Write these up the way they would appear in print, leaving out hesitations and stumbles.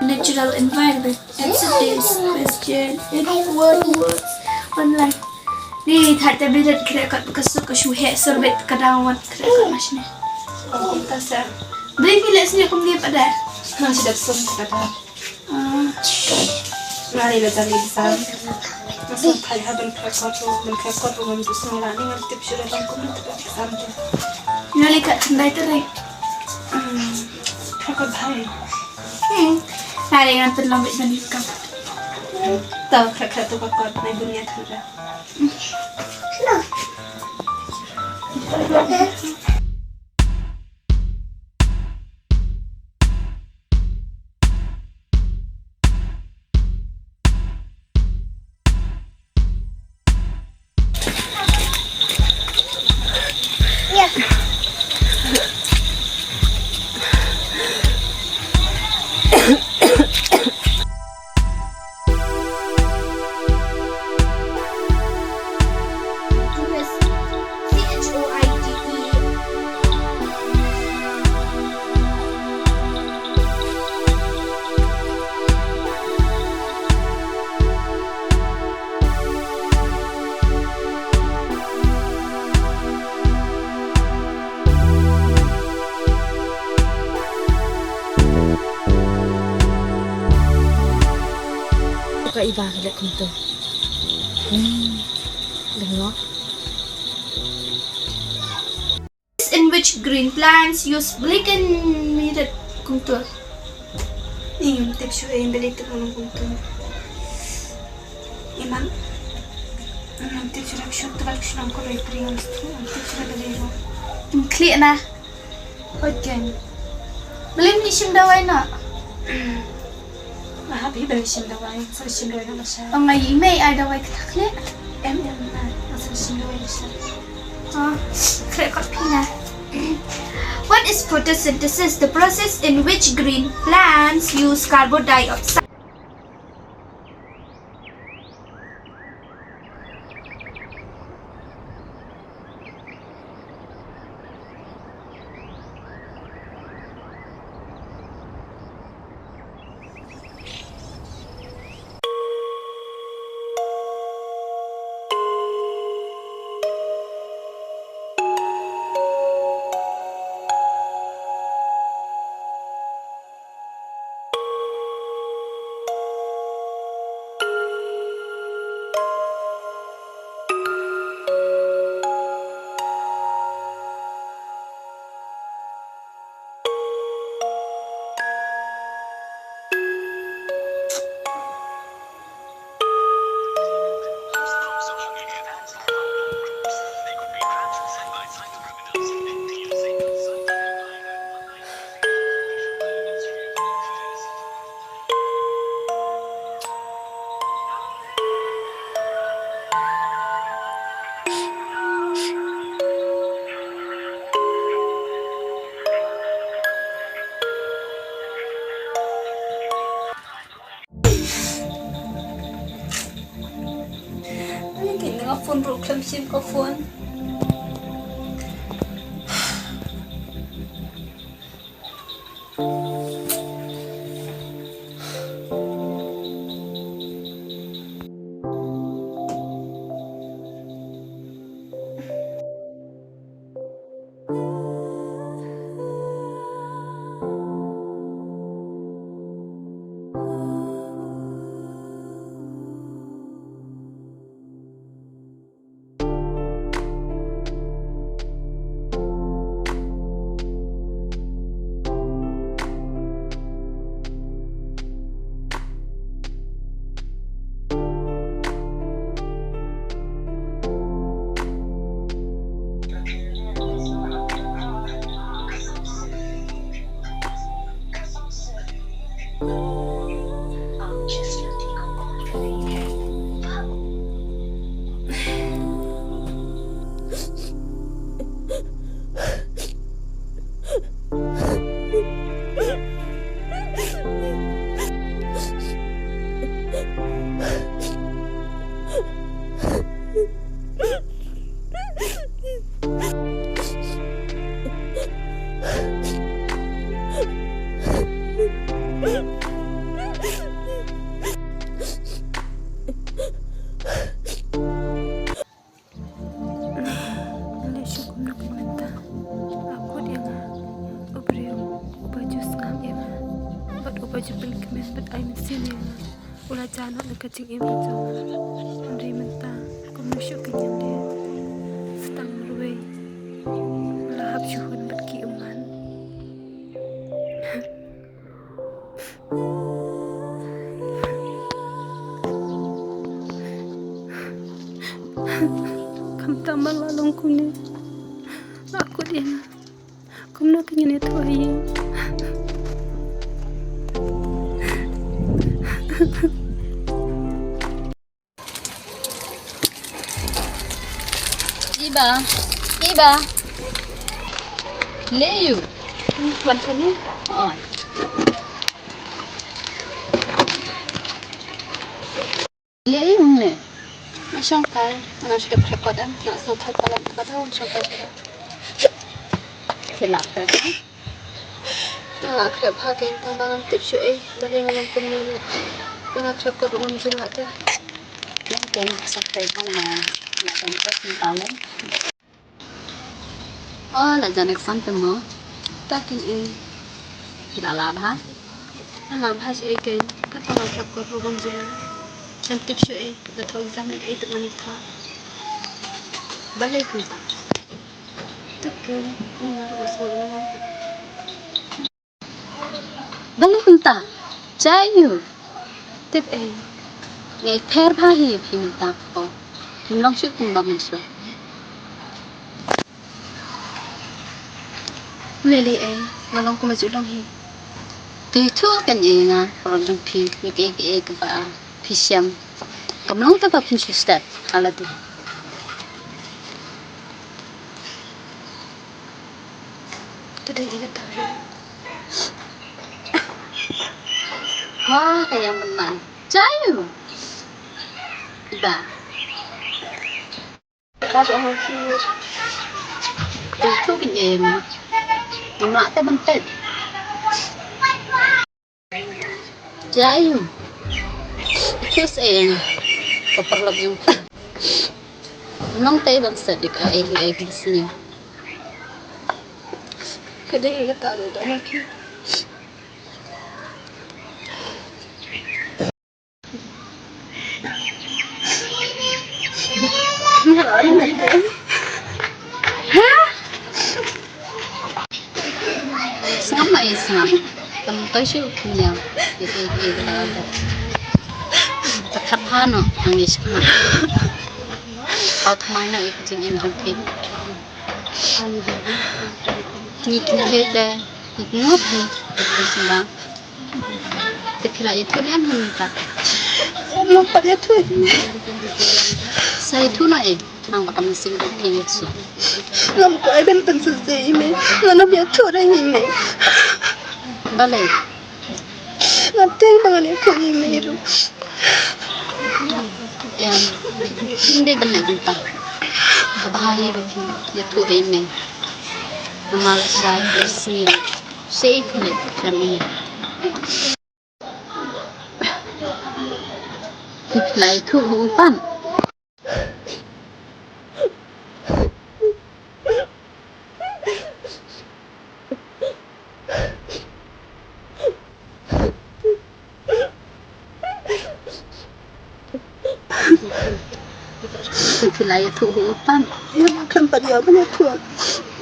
natural environment. Answer this question in one word. One line. Ni tharte bidet krekat kasu kasu he sorbet kadawat krekat masne. Kita sa Bring me let's niya kumdi pada. masih dah sun kata. Mari kita lihat sam. Masuk thai habel krekat tu semula ni ngan tip sudah tang kumut sam tu. Nali kat tendai terai. Krekat thai. Nali ngan terlambat menikah. Tahu krekat tu kakak naik dunia thara. Iba lihat kuntu. Dengar. In which green plants use black and mirror kuntu. Ini tip sudah yang beli tu mana kuntu. Imam. Tip sudah shoot tu kalau sudah kau lihat peringan tu. Tip sudah beli lo. Clear na. Okay. Beli ni sim dawai na. Habis beli sim dawai, so sim dawai nama saya. Ang ay may ay dawai kita clear. Na, asal sim dawai saya. Clear copy na. What is photosynthesis? The process in which green plants use carbon dioxide. Phone problem sim ko phone. baju beli kemes bet ai mesin yang ulah jangan nak kecing em baju Andri mentah kum nusyuk kenyang dia setang meruai lahap syuhun bet ki uman kam tambah lalong kuni aku dia kum nak kenyang itu aja Iba. Leo. Wanita ni Oh. Leo ni. macam kan anak sudah berkodan nak sobat malam kata macam kan Kenapa? nak kerap hagen tambangan tips dari malam kemudian nak kerap kau rumah juga ada Yang kena sampai mana? Nak sampai sentamu. Oh, nak jalan ke sana mo? takin Tidak lah, alam has kan kata nak kerap kau rumah juga dan tips dah tahu exam itu wanita balik tu takin usul Balik entah. Cayu. tip Ni pair bahi pinta ko. Long shoot kumbang so. Lili ngalong ko majulang Ti tu kan ye nga orang dong pi ke ba pi siam. Kamlong ta ba pin step ala tu. tadi ingat tahu Wah, kayak menang. Cayu. Iba. kalau orang sini Ti tu kan ye. Mak ta bentet. Cayu. Terus keperluan yung Nong tayo bang sadik ay sini. kadang ingat tahu dah lagi Sama isma. Kamu tahu sih punya. Itu ada. Terhapano ang isma. Out mana itu jeng jempit. Niknahede. Niknopi. Isma. Tekira itu kan minta. Ano pa dia tu Saya itu na ang kami singgah tiwitsu. ngam ko ay ben pensa sa ime ngano biya tu dah ime Balik. ngateng bangan ya ko ime itu Yan. Hindi benar kita. Bahaya bagi dia tu ini. Normal saya bersih. Safe ni kami. Lai tu umpan. Lai tu umpan. ya makan pada dia banyak tu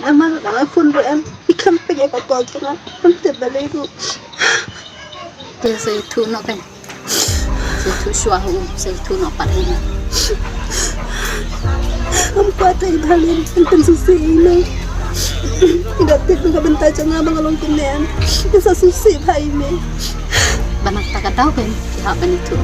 ama na phone ro em ikam pe ya ka tu na pentet balik tu Dia saya tu nak kan. Saya tu suahu. Saya tu nak pada ini. am ko tay bhalin pensa sa ime tidak tu ka benta janga bangalong kunen isa susi bhai me Banak tak tahu kan. Siapa ni tu.